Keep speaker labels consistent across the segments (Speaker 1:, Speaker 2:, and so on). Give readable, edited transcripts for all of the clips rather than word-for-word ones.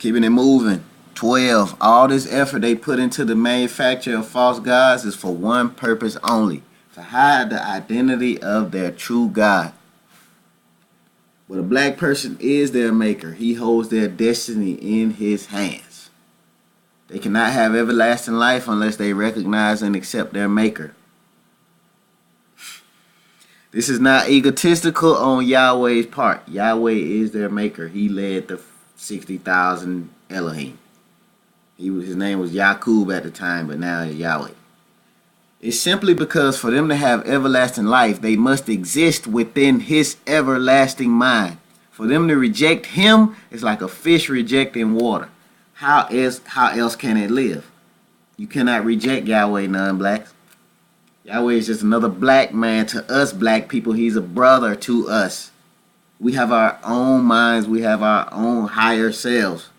Speaker 1: Keeping it moving. 12. All this effort they put into the manufacture of false gods is for one purpose only: to hide the identity of their true God. But a black person is their maker. He holds their destiny in his hands. They cannot have everlasting life unless they recognize and accept their maker. This is not egotistical on Yahweh's part. Yahweh is their maker. He led the 60,000 Elohim. His name was Yaqub at the time, but now it's Yahweh. It's simply because for them to have everlasting life, they must exist within his everlasting mind. For them to reject him is like a fish rejecting water. How else can it live? You cannot reject Yahweh, non-blacks. Yahweh is just another black man to us black people. He's a brother to us. We have our own minds. We have our own higher selves.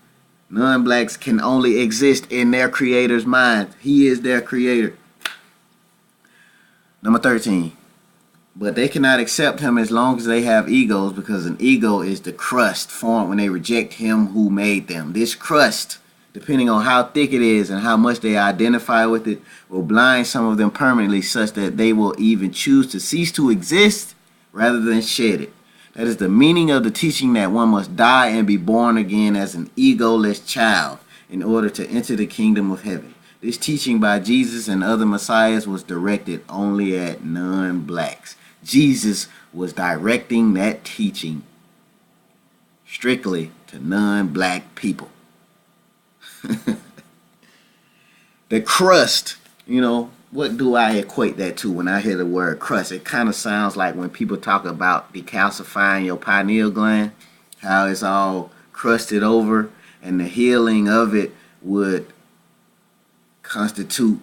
Speaker 1: Non-blacks can only exist in their creator's mind. He is their creator. Number 13. But they cannot accept him as long as they have egos, because an ego is the crust formed when they reject him who made them. This crust, depending on how thick it is and how much they identify with it, will blind some of them permanently, such that they will even choose to cease to exist rather than shed it. That is the meaning of the teaching that one must die and be born again as an egoless child in order to enter the kingdom of heaven. This teaching by Jesus and other messiahs was directed only at non-blacks. Jesus was directing that teaching strictly to non-black people. The crust, what do I equate that to when I hear the word crust? It kind of sounds like when people talk about decalcifying your pineal gland, how it's all crusted over, and the healing of it would constitute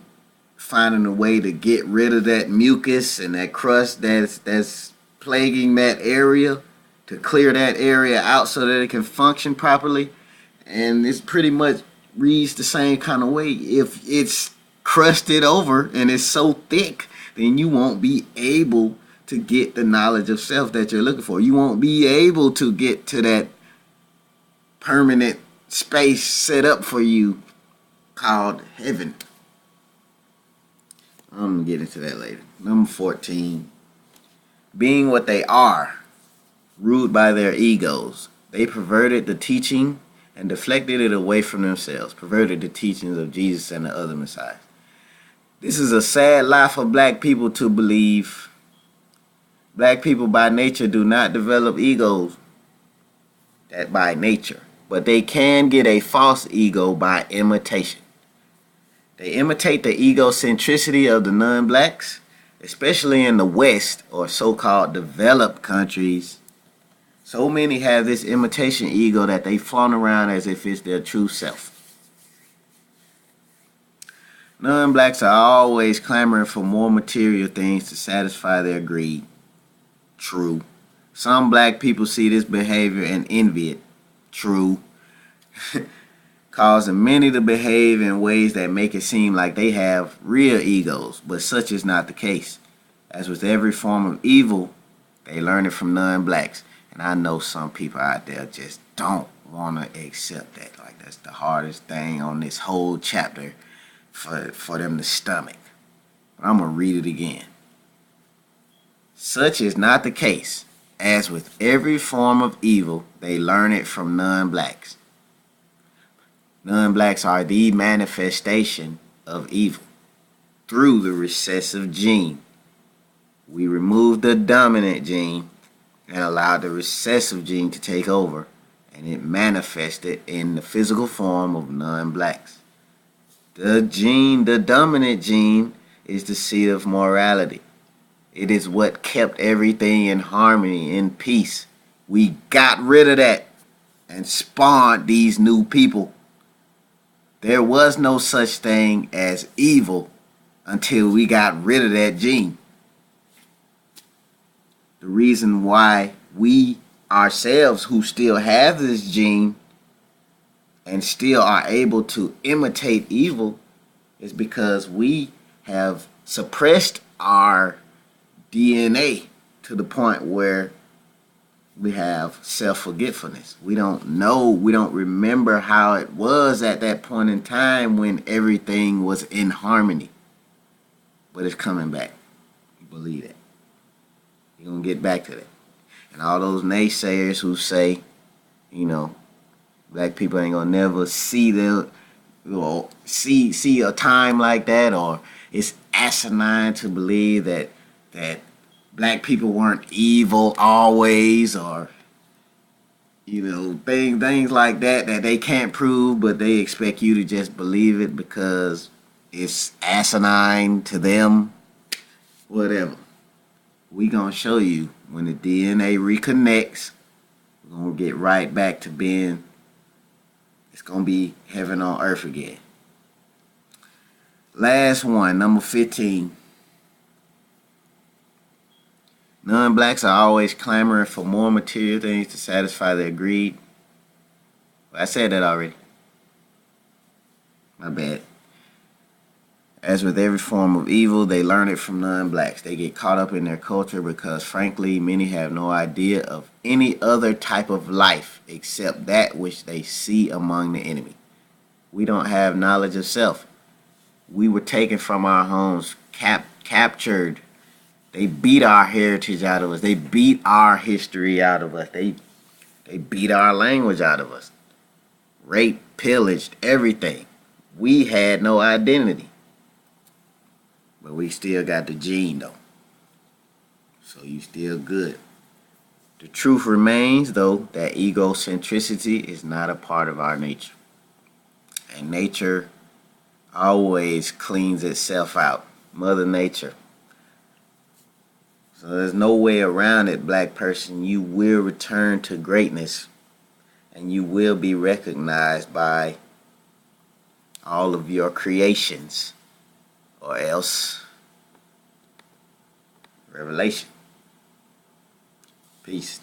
Speaker 1: finding a way to get rid of that mucus and that crust that's plaguing that area, to clear that area out so that it can function properly. And it's pretty much reads the same kind of way. If it's crusted over and it's so thick, then you won't be able to get the knowledge of self that you're looking for. You won't be able to get to that permanent space set up for you called heaven. I'm going to get into that later. Number 14. Being what they are, ruled by their egos, they perverted the teaching and deflected it away from themselves, perverted the teachings of Jesus and the other messiahs. This is a sad lie for black people to believe. Black people by nature do not develop egos, that by nature, but they can get a false ego by imitation. They imitate the egocentricity of the non-blacks, especially in the West or so-called developed countries. So many have this imitation ego that they flaunt around as if it's their true self. Non-blacks are always clamoring for more material things to satisfy their greed. True. Some black people see this behavior and envy it. True. Causing many to behave in ways that make it seem like they have real egos, but such is not the case. As with every form of evil, they learn it from non-blacks. And I know some people out there just don't want to accept that. Like, that's the hardest thing on this whole chapter for them to stomach. But I'm going to read it again. Such is not the case. As with every form of evil, they learn it from non-blacks. Non-blacks are the manifestation of evil through the recessive gene. We remove the dominant gene and allow the recessive gene to take over, and it manifested in the physical form of non-blacks. The dominant gene, is the seed of morality. It is what kept everything in harmony, in peace. We got rid of that and spawned these new people. There was no such thing as evil until we got rid of that gene. The reason why we ourselves, who still have this gene and still are able to imitate evil, is because we have suppressed our DNA to the point where we have self-forgetfulness. We don't know, we don't remember how it was at that point in time when everything was in harmony. But it's coming back. You believe that. You're going to get back to that. And all those naysayers who say, you know, black people ain't going to never see see a time like that, or it's asinine to believe that black people weren't evil always, or things like that they can't prove, but they expect you to just believe it because it's asinine to them. Whatever. We gonna show you when the DNA reconnects, we're gonna get right back to being, it's gonna be heaven on earth again. Last one, number 15. Non-blacks are always clamoring for more material things to satisfy their greed. I said that already. My bad. As with every form of evil, they learn it from non-blacks. They get caught up in their culture because, frankly, many have no idea of any other type of life except that which they see among the enemy. We don't have knowledge of self. We were taken from our homes, captured. They beat our heritage out of us. They beat our history out of us. They beat our language out of us. Raped, pillaged, everything. We had no identity. But we still got the gene, though. So you still good. The truth remains, though, that egocentricity is not a part of our nature. And nature always cleans itself out. Mother Nature. So there's no way around it, black person. You will return to greatness. And you will be recognized by all of your creations. Or else, revelation. Peace.